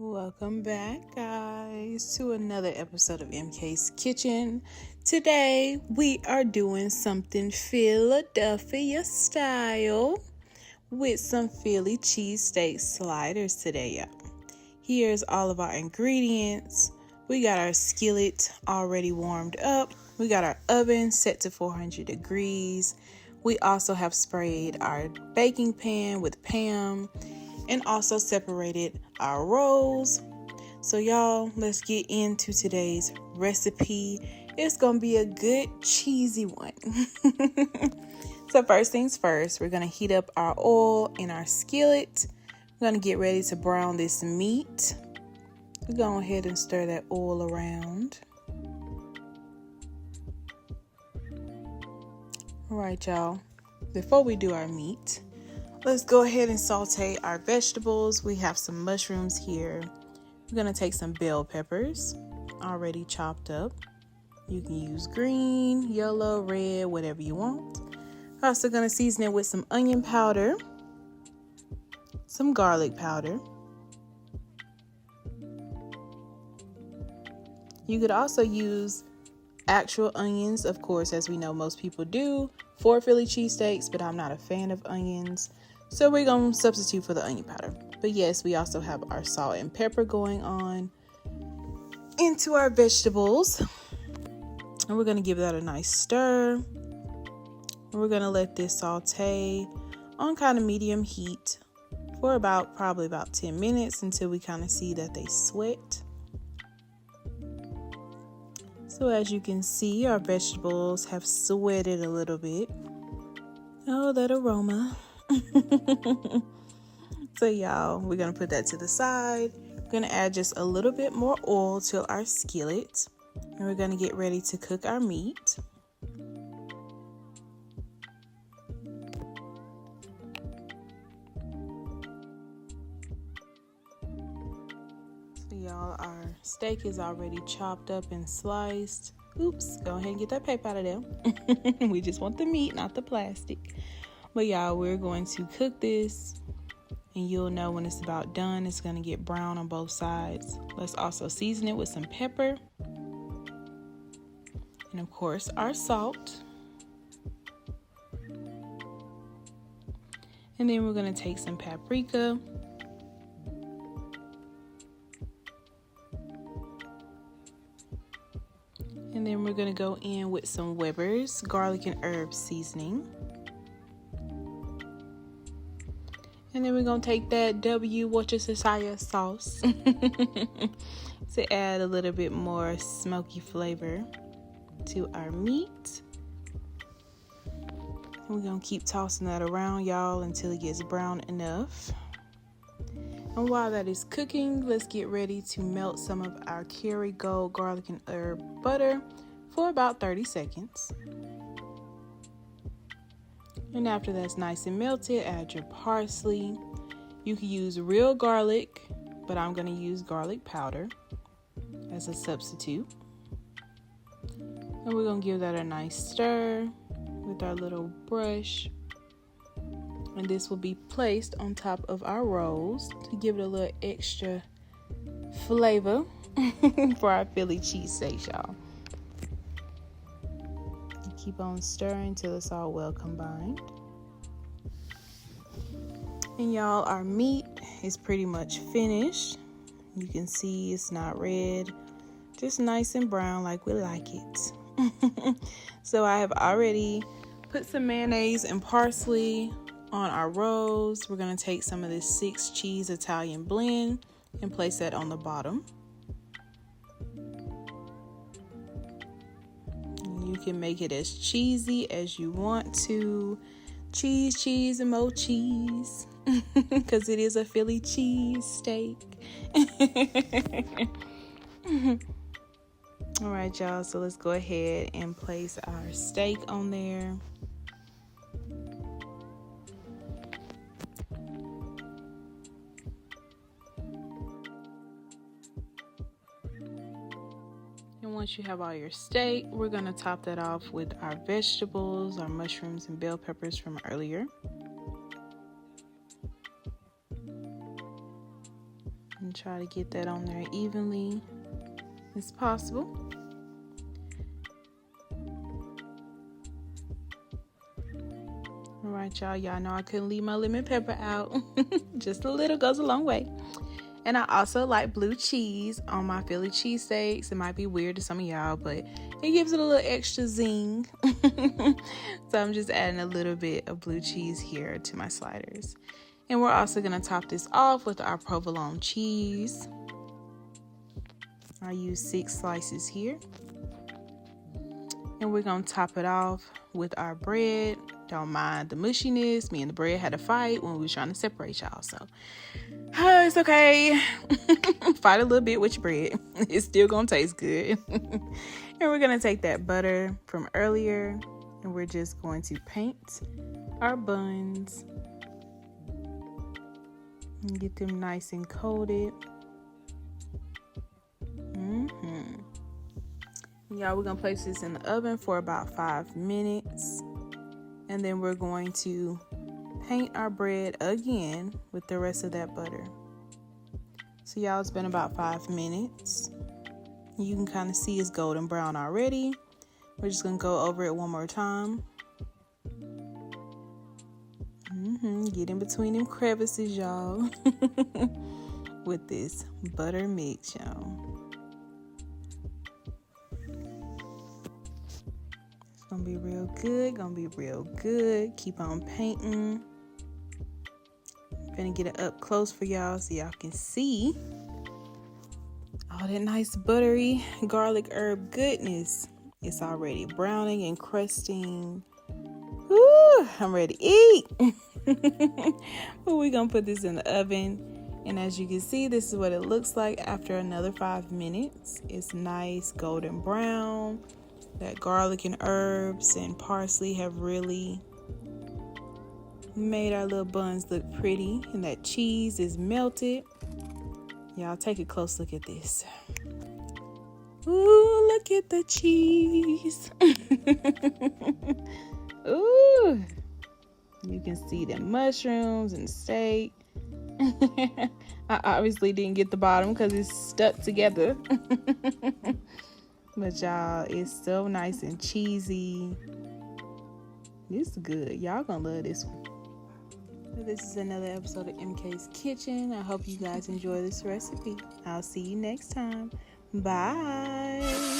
Welcome back, guys, to another episode of MK's Kitchen. Today, we are doing something Philadelphia style with some Philly cheesesteak sliders today, y'all. Here's all of our ingredients. We got our skillet already warmed up. We got our oven set to 400 degrees. We also have sprayed our baking pan with Pam and also separated our rolls. So y'all, let's get into today's recipe. It's gonna be a good cheesy one. So first things first, we're gonna heat up our oil in our skillet. We're gonna get ready to brown this meat. We're going to go ahead and stir that oil around. All right, y'all, before we do our meat, let's go ahead and saute our vegetables. We have some mushrooms here. We're going to take some bell peppers already chopped up. You can use green, yellow, red, whatever you want. Also going to season it with some onion powder, some garlic powder. You could also use actual onions, of course, as we know most people do, for Philly cheesesteaks, but I'm not a fan of onions. So we're going to substitute for the onion powder. But yes, we also have our salt and pepper going on into our vegetables. And we're going to give that a nice stir. And we're going to let this saute on kind of medium heat for probably about 10 minutes until we kind of see that they sweat. So as you can see, our vegetables have sweated a little bit. Oh, that aroma. So y'all, we're going to put that to the side. We're going to add just a little bit more oil to our skillet. And we're going to get ready to cook our meat. So y'all, our steak is already chopped up and sliced. Oops, go ahead and get that paper out of there. We just want the meat, not the plastic. But y'all, we're going to cook this, and you'll know when it's about done. It's going to get brown on both sides. Let's also season it with some pepper. And of course, our salt. And then we're going to take some paprika. And then we're going to go in with some Weber's Garlic and Herb seasoning. And then we're going to take that Worcestershire sauce to add a little bit more smoky flavor to our meat. And we're going to keep tossing that around, y'all, until it gets brown enough. And while that is cooking, let's get ready to melt some of our Kerrygold Garlic and Herb butter for about 30 seconds. And after that's nice and melted, add your parsley. You can use real garlic, but I'm going to use garlic powder as a substitute. And we're going to give that a nice stir with our little brush. And this will be placed on top of our rolls to give it a little extra flavor for our Philly cheesesteak, y'all. Keep on stirring until it's all well combined. And y'all, our meat is pretty much finished. You can see it's not red, just nice and brown like we like it. So I have already put some mayonnaise and parsley on our rolls. We're going to take some of this 6 cheese Italian blend and place that on the bottom. You can make it as cheesy as you want to. Cheese, and more cheese. Because it is a Philly cheesesteak. All right, y'all. So let's go ahead and place our steak on there. And once you have all your steak, we're going to top that off with our vegetables, our mushrooms and bell peppers from earlier. And try to get that on there evenly as possible. All right, y'all know I couldn't leave my lemon pepper out. Just a little goes a long way. And I also like blue cheese on my Philly cheesesteaks. It might be weird to some of y'all, but it gives it a little extra zing. So I'm just adding a little bit of blue cheese here to my sliders. And we're also going to top this off with our provolone cheese. I use 6 slices here. And we're going to top it off with our bread. Don't mind the mushiness. Me and the bread had a fight when we were trying to separate y'all. So it's okay. Fight a little bit with your bread. It's still going to taste good. And we're going to take that butter from earlier. And we're just going to paint our buns. And get them nice and coated. Y'all, we're going to place this in the oven for about 5 minutes. And then we're going to paint our bread again with the rest of that butter. So y'all, it's been about 5 minutes. You can kind of see it's golden brown already. We're just going to go over it one more time. Get in between them crevices, y'all. With this butter mix, y'all. Gonna be real good, keep on painting. I'm gonna get it up close for y'all so y'all can see all that nice buttery garlic herb goodness. It's already browning and crusting. Woo, I'm ready to eat. But we're gonna put this in the oven, and as you can see, this is what it looks like after another 5 minutes. It's nice golden brown. That garlic and herbs and parsley have really made our little buns look pretty. And that cheese is melted. Y'all, take a close look at this. Ooh, look at the cheese. Ooh. You can see the mushrooms and steak. I obviously didn't get the bottom because it's stuck together. But y'all, it's so nice and cheesy. It's good. Y'all gonna love this one. So this is another episode of MK's Kitchen. I hope you guys enjoy this recipe. I'll see you next time. Bye.